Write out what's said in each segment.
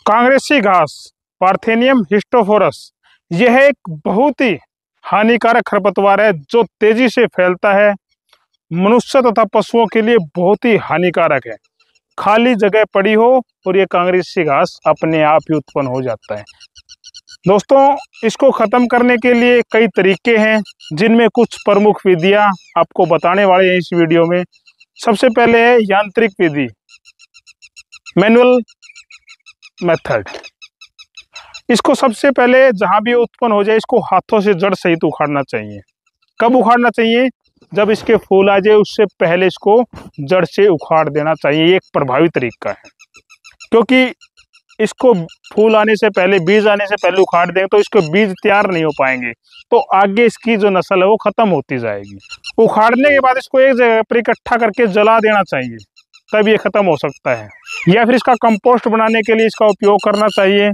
कांग्रेसी घास पार्थेनियम हिस्टोफोरस यह एक बहुत ही हानिकारक खरपतवार है जो तेजी से फैलता है। मनुष्य तथा पशुओं के लिए बहुत ही हानिकारक है। खाली जगह पड़ी हो और ये कांग्रेसी घास अपने आप ही उत्पन्न हो जाता है। दोस्तों, इसको खत्म करने के लिए कई तरीके हैं, जिनमें कुछ प्रमुख विधियां आपको बताने वाले हैं इस वीडियो में। सबसे पहले है यांत्रिक विधि, मैनुअल मेथड। इसको सबसे पहले जहां भी उत्पन्न हो जाए इसको हाथों से जड़ सहित उखाड़ना चाहिए। कब उखाड़ना चाहिए? जब इसके फूल आ जाए उससे पहले इसको जड़ से उखाड़ देना चाहिए। ये एक प्रभावी तरीका है, क्योंकि इसको फूल आने से पहले, बीज आने से पहले उखाड़ दें तो इसके बीज तैयार नहीं हो पाएंगे, तो आगे इसकी जो नस्ल है वो खत्म होती जाएगी। उखाड़ने के बाद इसको एक जगह पर इकट्ठा करके जला देना चाहिए, तब ये खत्म हो सकता है। या फिर इसका कंपोस्ट बनाने के लिए इसका उपयोग करना चाहिए।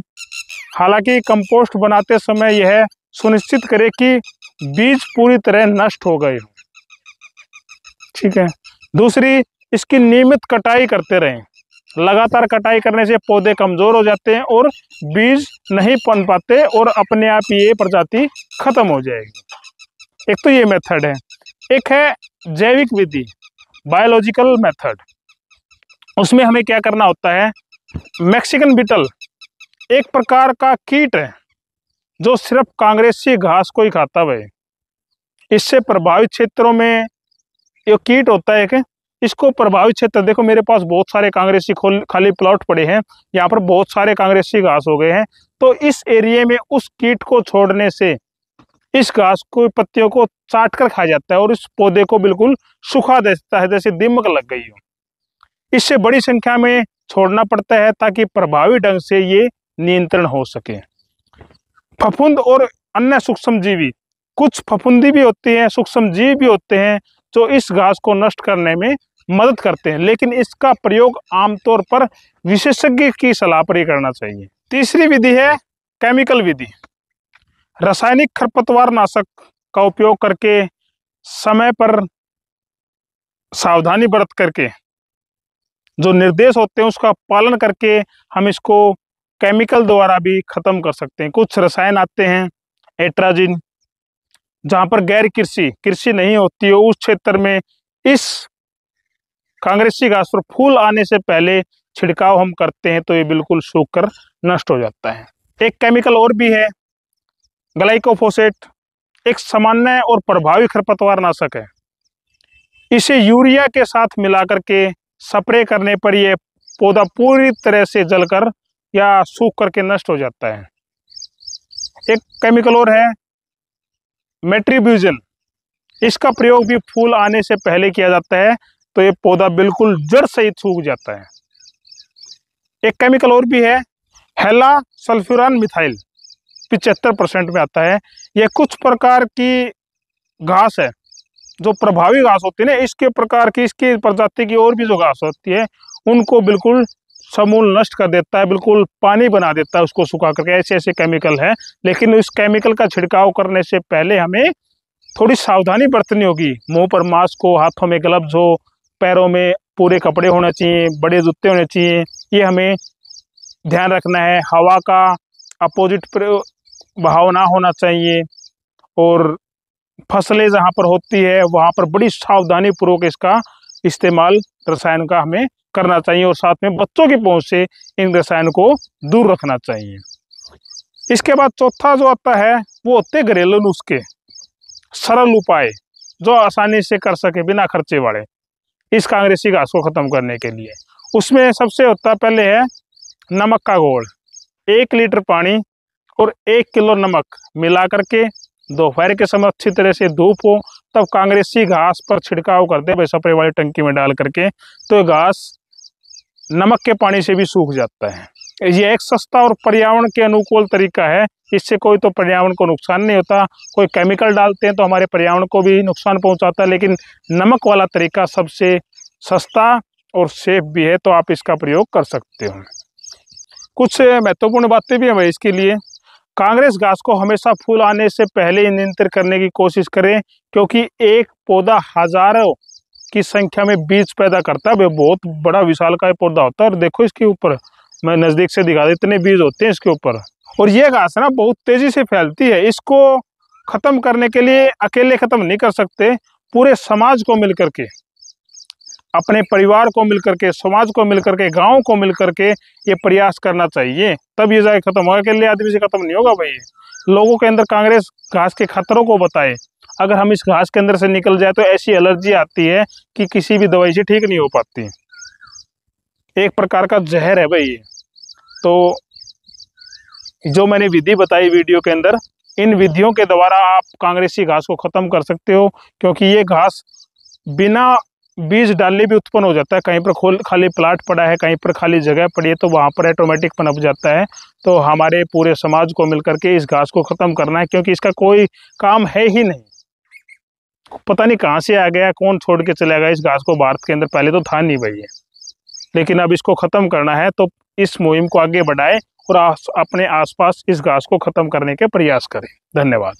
हालांकि कंपोस्ट बनाते समय यह सुनिश्चित करें कि बीज पूरी तरह नष्ट हो गए हो। ठीक है। दूसरी, इसकी नियमित कटाई करते रहें। लगातार कटाई करने से पौधे कमजोर हो जाते हैं और बीज नहीं पन पाते और अपने आप ये प्रजाति खत्म हो जाएगी। एक तो ये मेथड है। एक है जैविक विधि, बायोलॉजिकल मेथड। उसमें हमें क्या करना होता है? मैक्सिकन बीटल एक प्रकार का कीट है जो सिर्फ कांग्रेसी घास को ही खाता है। इससे प्रभावित क्षेत्रों में ये कीट होता है कि इसको प्रभावित क्षेत्र, देखो मेरे पास बहुत सारे कांग्रेसी खाली प्लॉट पड़े हैं, यहाँ पर बहुत सारे कांग्रेसी घास हो गए हैं। तो इस एरिया में उस कीट को छोड़ने से इस घास को, पत्तियों को चाट कर खा जाता है और इस पौधे को बिल्कुल सुखा देता है, जैसे दीमक लग गई हो। इससे बड़ी संख्या में छोड़ना पड़ता है ताकि प्रभावी ढंग से ये नियंत्रण हो सके। फफूंद और अन्य सूक्ष्मजीवी, कुछ फफूंदी भी होती हैं, सूक्ष्मजीवी भी होते हैं जो इस घास को नष्ट करने में मदद करते हैं, लेकिन इसका प्रयोग आमतौर पर विशेषज्ञ की सलाह पर ही करना चाहिए। तीसरी विधि है केमिकल विधि। रासायनिक खरपतवार नाशक का उपयोग करके, समय पर सावधानी बरत करके, जो निर्देश होते हैं उसका पालन करके हम इसको केमिकल द्वारा भी खत्म कर सकते हैं। कुछ रसायन आते हैं, एट्राजिन, जहां पर गैर कृषि नहीं होती है उस क्षेत्र में इस कांग्रेसी घास पर फूल आने से पहले छिड़काव हम करते हैं तो ये बिल्कुल सूख कर नष्ट हो जाता है। एक केमिकल और भी है, ग्लाइकोफोसेट। एक सामान्य और प्रभावी खरपतवार नाशक है। इसे यूरिया के साथ मिलाकर के स्प्रे करने पर यह पौधा पूरी तरह से जलकर या सूख करके नष्ट हो जाता है। एक केमिकल और है मेट्रीब्यूजन। इसका प्रयोग भी फूल आने से पहले किया जाता है तो ये पौधा बिल्कुल जड़ सहित सूख जाता है। एक केमिकल और भी है हेला सल्फ्यूरान मिथाइल, 75% में आता है। यह कुछ प्रकार की घास है जो प्रभावी घास होती है ना, इसके प्रकार की, इसकी प्रजाति की और भी जो घास होती है उनको बिल्कुल समूल नष्ट कर देता है, बिल्कुल पानी बना देता है उसको सुखा करके। ऐसे ऐसे केमिकल है, लेकिन इस केमिकल का छिड़काव करने से पहले हमें थोड़ी सावधानी बरतनी होगी। मुंह पर मास्क हो, हाथों में ग्लव्स हो, पैरों में पूरे कपड़े होने चाहिए, बड़े जूते होने चाहिए, ये हमें ध्यान रखना है। हवा का अपोजिट बहाव ना होना चाहिए और फसलें जहाँ पर होती है वहाँ पर बड़ी सावधानी पूर्वक इसका इस्तेमाल रसायन का हमें करना चाहिए और साथ में बच्चों की पहुंच से इन रसायन को दूर रखना चाहिए। इसके बाद चौथा जो आता है वो होते हैं घरेलू नुस्खे, सरल उपाय जो आसानी से कर सके बिना खर्चे वाले इस कांग्रेसी घास को खत्म करने के लिए। उसमें सबसे होता पहले है नमक का घोल। 1 लीटर पानी और 1 किलो नमक मिला करके दोपहर के समय अच्छी तरह से धूप हो तब कांग्रेसी घास पर छिड़काव कर दे, स्प्रे वाली टंकी में डाल करके, तो घास नमक के पानी से भी सूख जाता है। ये एक सस्ता और पर्यावरण के अनुकूल तरीका है। इससे कोई तो पर्यावरण को नुकसान नहीं होता। कोई केमिकल डालते हैं तो हमारे पर्यावरण को भी नुकसान पहुंचाता है, लेकिन नमक वाला तरीका सबसे सस्ता और सेफ भी है, तो आप इसका प्रयोग कर सकते हो। कुछ महत्वपूर्ण बातें भी हमें इसके लिए, कांग्रेस घास को हमेशा फूल आने से पहले ही नियंत्रित करने की कोशिश करें, क्योंकि एक पौधा हजारों की संख्या में बीज पैदा करता है। बहुत बड़ा विशालकाय पौधा होता है और देखो इसके ऊपर मैं नज़दीक से दिखा दूं, इतने बीज होते हैं इसके ऊपर। और ये घास ना बहुत तेजी से फैलती है, इसको खत्म करने के लिए अकेले खत्म नहीं कर सकते, पूरे समाज को मिलकर के, अपने परिवार को मिलकर के, समाज को मिलकर के, गांव को मिलकर के ये प्रयास करना चाहिए, तब ये जाके खत्म होगा। अकेले आदमी से खत्म नहीं होगा भाई। लोगों के अंदर कांग्रेस घास के खतरों को बताए, अगर हम इस घास के अंदर से निकल जाए तो ऐसी एलर्जी आती है कि किसी भी दवाई से ठीक नहीं हो पाती, एक प्रकार का जहर है भाई ये। तो जो मैंने विधि बताई वीडियो के अंदर, इन विधियों के द्वारा आप कांग्रेसी घास को खत्म कर सकते हो, क्योंकि ये घास बिना बीज डालने भी उत्पन्न हो जाता है। कहीं पर खाली प्लाट पड़ा है, कहीं पर खाली जगह पड़ी है, तो वहाँ पर ऑटोमेटिक पनप जाता है। तो हमारे पूरे समाज को मिलकर के इस घास को खत्म करना है, क्योंकि इसका कोई काम है ही नहीं। पता नहीं कहाँ से आ गया, कौन छोड़ के चला गया इस घास को भारत के अंदर, पहले तो था नहीं भाई, लेकिन अब इसको खत्म करना है। तो इस मुहिम को आगे बढ़ाए और अपने आसपास इस घास को खत्म करने के प्रयास करें। धन्यवाद।